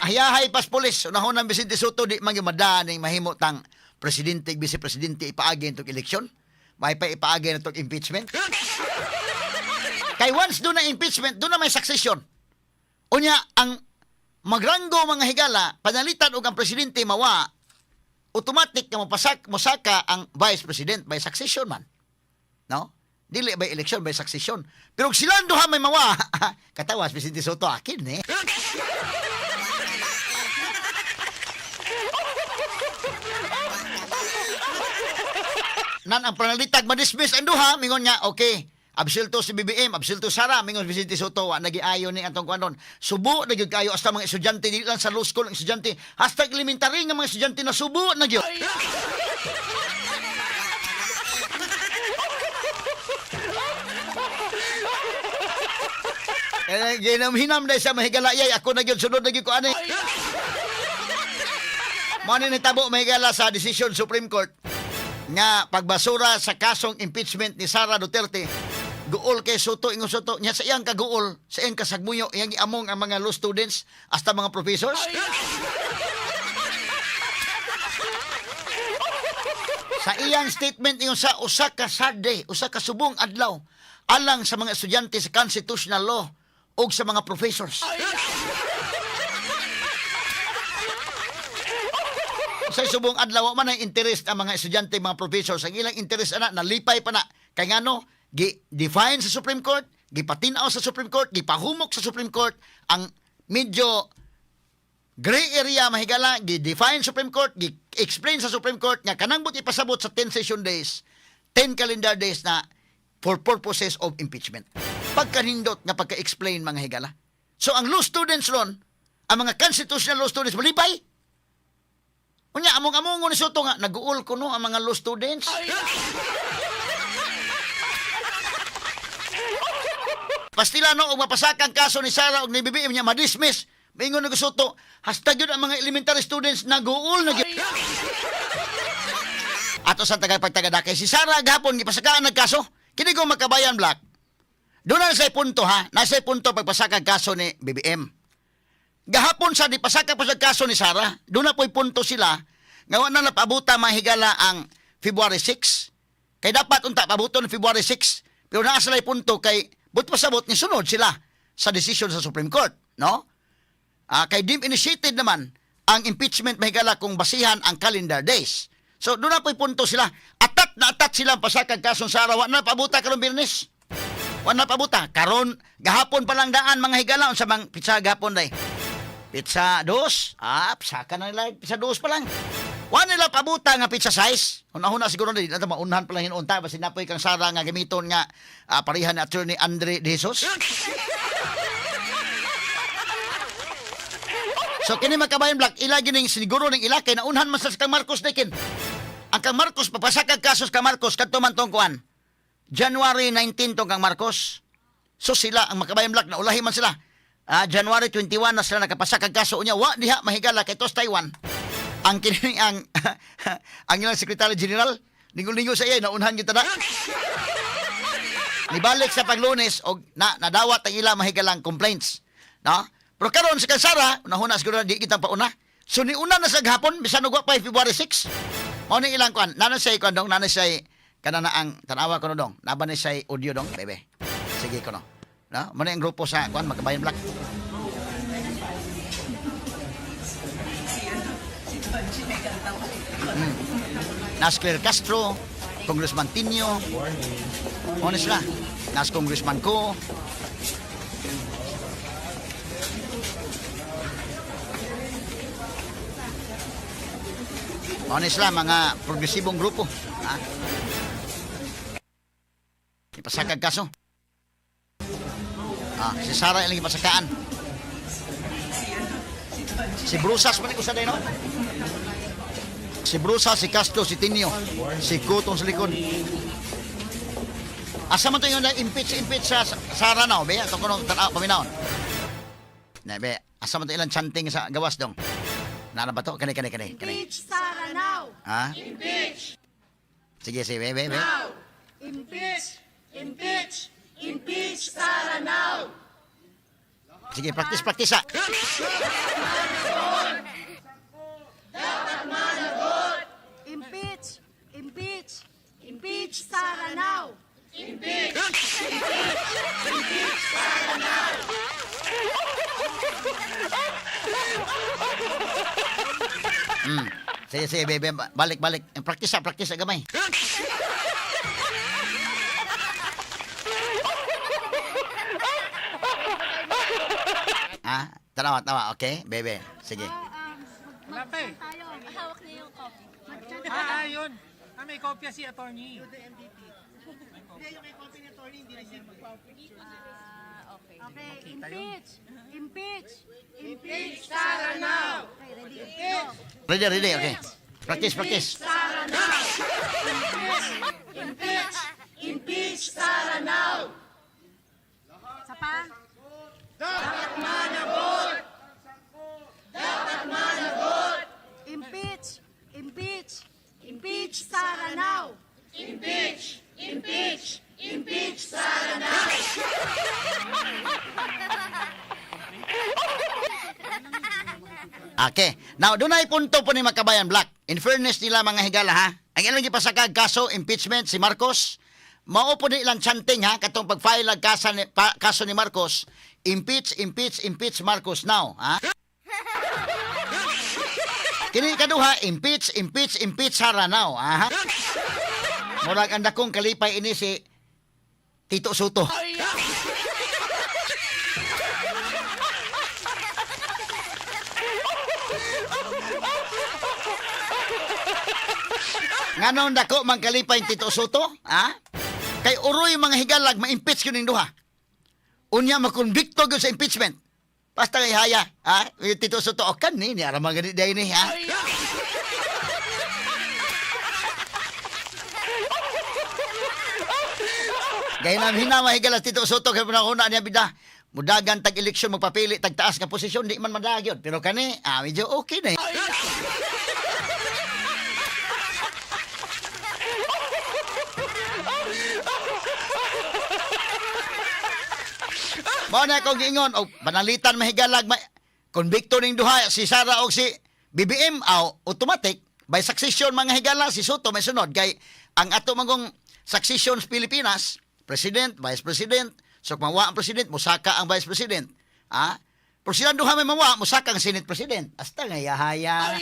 Ayahay pas pulis. Unahon ng Vicente Soto, di magyumadaan ng mahimo tang presidente, vice-presidente ipaagi itong eleksyon. May pa ipaagi na itong impeachment. Kay once doon na impeachment, doon na may succession. Unya, ang magranggo mga higala, panalitan o ang presidente mawa, automatic na mosaka ang vice president by succession man. No? Dili by election, by succession. Pero silang duha may mawa, katawas, Vicente Soto akin nan ang panalitag madismiss ang duha, mingon niya, okay. Absilto si BBM, absilto Sara, mingon Vicente Soto, wa nagiayo ni atong kuanon. Subo na gyud kayo hasta mga estudyante dili lang sa law school ang estudyante, hasta elementary nga mga estudyante na subo na gyud. Ginamhinam dahil sa mahigalayay, ako na gyud sunod na gyud ko ani. Mao ni nitabo mahigala sa decision Supreme Court nga pagbasura sa kasong impeachment ni Sara Duterte. Guol kay Soto, ingon Soto, nya sa iyang kaguol, sa iyang kasagmuyo, iyang iamong ang mga law students, hasta mga professors. Sa iyang statement ingon sa usa ka Saturday, usa ka subong adlaw, alang sa mga estudyante sa constitutional law o sa mga professors. Sa subong adlaw man ang interest ang mga estudyante, mga professors, ang ilang interest ana nalipay pa na kay ngano gi-define sa Supreme Court, gipatin-aw sa Supreme Court, gipahumok sa Supreme Court ang medyo gray area mahigala, gi-define Supreme Court, gi-explain sa Supreme Court nga kanang buti pasabot sa 10 session days, 10 calendar days na for purposes of impeachment. Pagkanindot nga pagka-explain mga higala. So ang law students ron, ang mga constitutional law students malipay. Unya among-among ni Soto nga nag-uul ko no ang mga law students. Pastila no og mapasakang kaso ni Sara og ni BBM niya madismiss. Maingon ni Soto, hasta gyud ang mga elementary students nag-uul na gyud. Ato sa tagapagtagadakay si Sara gahapon gipasakaan nagkaso. Kini ko Makabayan Black. Doon na say punto ha, nasa punto pagpasakang kaso ni BBM. Gahapon sa di pasaka pa sa kaso ni Sara, doon na po'y punto sila nga wala na pabuta mahigala ang February 6. Kay dapat unta pabuton ng February 6. Pero naa sila punto kay but pasabot ni sunod sila sa decision sa Supreme Court, no? Kay dim initiated naman ang impeachment mahigala kung basihan ang calendar days. So doon na po'y punto sila. Atat na atat sila ang pasakang kasong Sara, wala na pabuta karon Birnes. Wala na pabuta karon gahapon pa lang daan mga higala unsa mang pizza gahapon day. Pizza 2? Saka na nila pizza 2 pa lang. Wala nila pabuta nga pizza size. Una-una siguro na dito maunahan pa lang hinunta. Basta napoy kang Sara nga gamiton nga parihan ni Attorney Andre De Jesus. So kini Makabayan Black, ila gining siguro ning ila kay naunhan man sa kang Marcos dikin. Ang kang Marcos papasakag kasos kang Marcos kadto man tong kuan. January 19 tong kang Marcos. So sila ang Makabayan Black na ulahi man sila. January 21 na sila nakapasakag kaso unya wa diha mahigala kay tos Taiwan. Ang kini ang ilang Secretary General linggo-linggo sa iya naunhan gyud tada. Nibalik sa paglunes og nadawat ang ila mahigalang complaints. No? Pero karon sa Sara, unahuna siguro di kita pauna. So ni una na sa gahapon bisan og wa pa February 6. Mao ni ilang kuan. Nana say kuan dong, nana say kana na ang tanawa ko no dong. Naba ni say audio dong, bebe. Sige ko no. No? Mo ni ang grupo sa kuan Makabayan Black. Nas Claire Castro, Congressman Tinio. Mao ni sila. Nas Congressman ko. Honest lang, mga progresibong grupo. Ipasakag kaso. Si Sara ilang ipasakaan. Si Brusas, manik usa day no? Si Brusas, si Castro, si Tinio, si Cotong sa likod. Asa man to yung impeach sa Sara na, be? Ito ko nung paminaon. Be, asa man to ilang chanting sa gawas dong. Nana ba to? Kani. Impeach Sara now! Ha? Impeach! Sige, be. Now! Impeach! Impeach! Impeach Sara now! Sige, practice ha. Dapat managot! Impeach! Impeach! Impeach Sara now! Impeach! Impeach Sara now! Sige, bebe, balik. Practice sa gamay. Tawa, okay? Bebe, sige. Tayo, hawak niyo yung copy. Yun. may kopya si attorney. Okay, impeach. Impeach. Impeach Sara now. Okay, ready? Go. Ready, okay. Practice. Impeach. Impeach Sara now. Isa pa? Dapat managot. Impeach. Impeach. Impeach Sara now. Impeach. Impeach. Impeach Sara now. Okay. Now, doon ay punto po ni Makabayan Black. In fairness nila mga higala ha. Ang ilang gipasakag kaso impeachment si Marcos. Mao po ni ilang chanting ha katong pag-file ang kaso ni Marcos. Impeach Marcos now, ha? Kini kaduha impeach Sara now, ha? Murag anda kong kalipay ini si Tito Soto. Nganon dako man kalipay Tito Soto, ha? Kay uroy mga higalag ma-impeach yun duha. Unya makonbikto gyud sa impeachment. Basta kay haya, ha? Yung Tito Soto o kan ni ara mga ganit day ni, ha? Gaya namin hinamahigala Tito Soto kay panahon niya bida. Mudagan tag eleksyon magpapili tag taas nga posisyon di man madagyon. Pero kani, medyo okay na. Mao na akong giingon og panalitan mahigalag konbikto ning duha si Sara og si BBM automatic by succession mga higala si Soto may sunod kay ang ato magong succession sa Pilipinas, president, vice president, so mawa ang president, musaka ang vice president. Pero sila duha may mawa, musaka ang senate president. Hasta nga yahaya.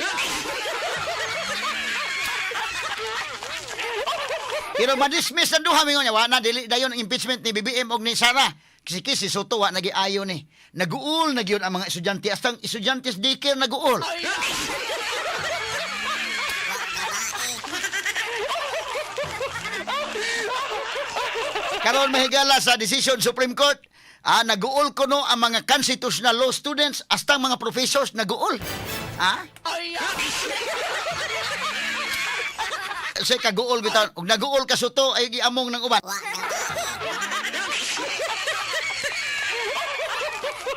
Pero ma-dismiss ang duha mingon wa na dili dayon ang impeachment ni BBM og ni Sara. Kasi si Soto wa nagiayo ni. Naguul na gyud ang mga estudyante astang estudyante sa daycare naguul. Karon mahigala sa decision Supreme Court, naguul kuno ang mga constitutional law students astang mga professors naguul. Say kaguol bitaw, ug naguul ka Soto ay giamong ng uban.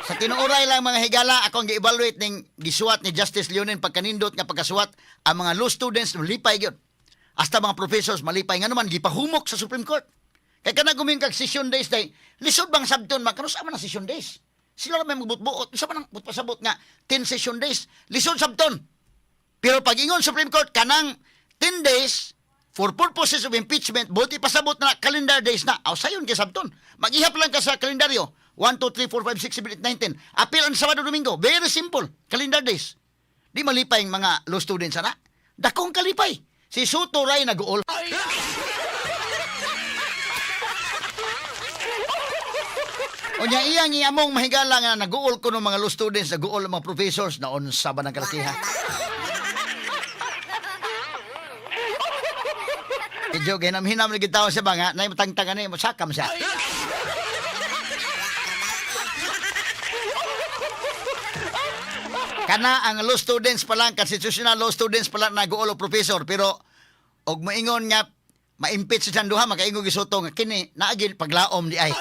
Sa tinuoray lang mga higala, akong gi-evaluate ning gisuwat ni Justice Leonin pagkanindot nga pagkasuwat ang mga law students malipay gyud. Hasta mga professors malipay nga naman gipahumok sa Supreme Court. Kay kana guming kag session days day, lisod bang sabton man kanus man ang session days. Sila ra may magbutbuot, usa man ang pasabot nga 10 session days, lisod sabton. Pero pag ingon Supreme Court kanang 10 days for purposes of impeachment, buti pasabot na calendar days na. Sayon kay sabton. Mag-ihap lang ka sa kalendaryo. 1, 2, 3, 4, 5, 6, 7, 8, 9, 10. Apil ang Sabado Domingo. Very simple. Calendar days. Di malipay ang mga law students, ana. Dakong kalipay. Si Soto ray nag-uol. O niya iyang iamong mahigala nga nag-uol ko ng mga law students, nag-uol ng mga professors na unsa ba ng kalakiha. Medyo hinam-hinam na gitaw siya ba nga, na matangtangan na masakam siya. Kana ang law students pa lang, constitutional law students pa lang nag-uol o professor, pero og maingon nga ma-impeach sa duha makaingon gi Soto nga kini naagil paglaom di ay.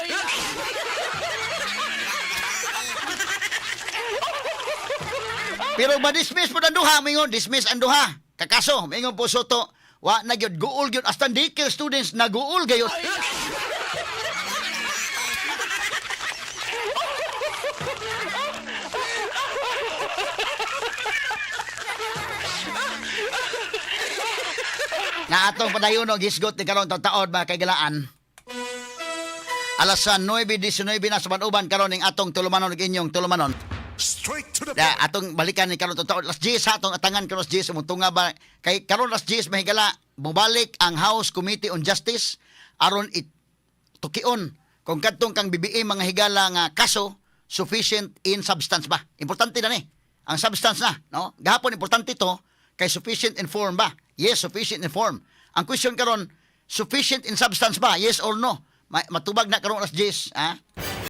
Pero ma-dismiss po ang duha, maingon dismiss ang duha. Kakaso, maingon po Soto, wa na gyud guol gyud hasta daycare students naguol gayud. Na atong padayon og hisgot ni karon taon ba kay galaan. Alas 9:19 na sa Banuban karon ning atong tulumanon ug inyong tulumanon. Straight to the Ya point. atong balikan ni karon taon alas 10 sa atong atangan karon alas 10 mutunga ba kay karon alas 10 mahigala mobalik ang House Committee on Justice aron tukion kung kadtong kang BBM mga higala nga kaso sufficient in substance ba. Importante na ni ang substance na, no? Gahapon importante to kay sufficient in form ba? Yes, sufficient in form. Ang question karon, sufficient in substance ba? Yes or no? Matubag na karon as Jis, ha?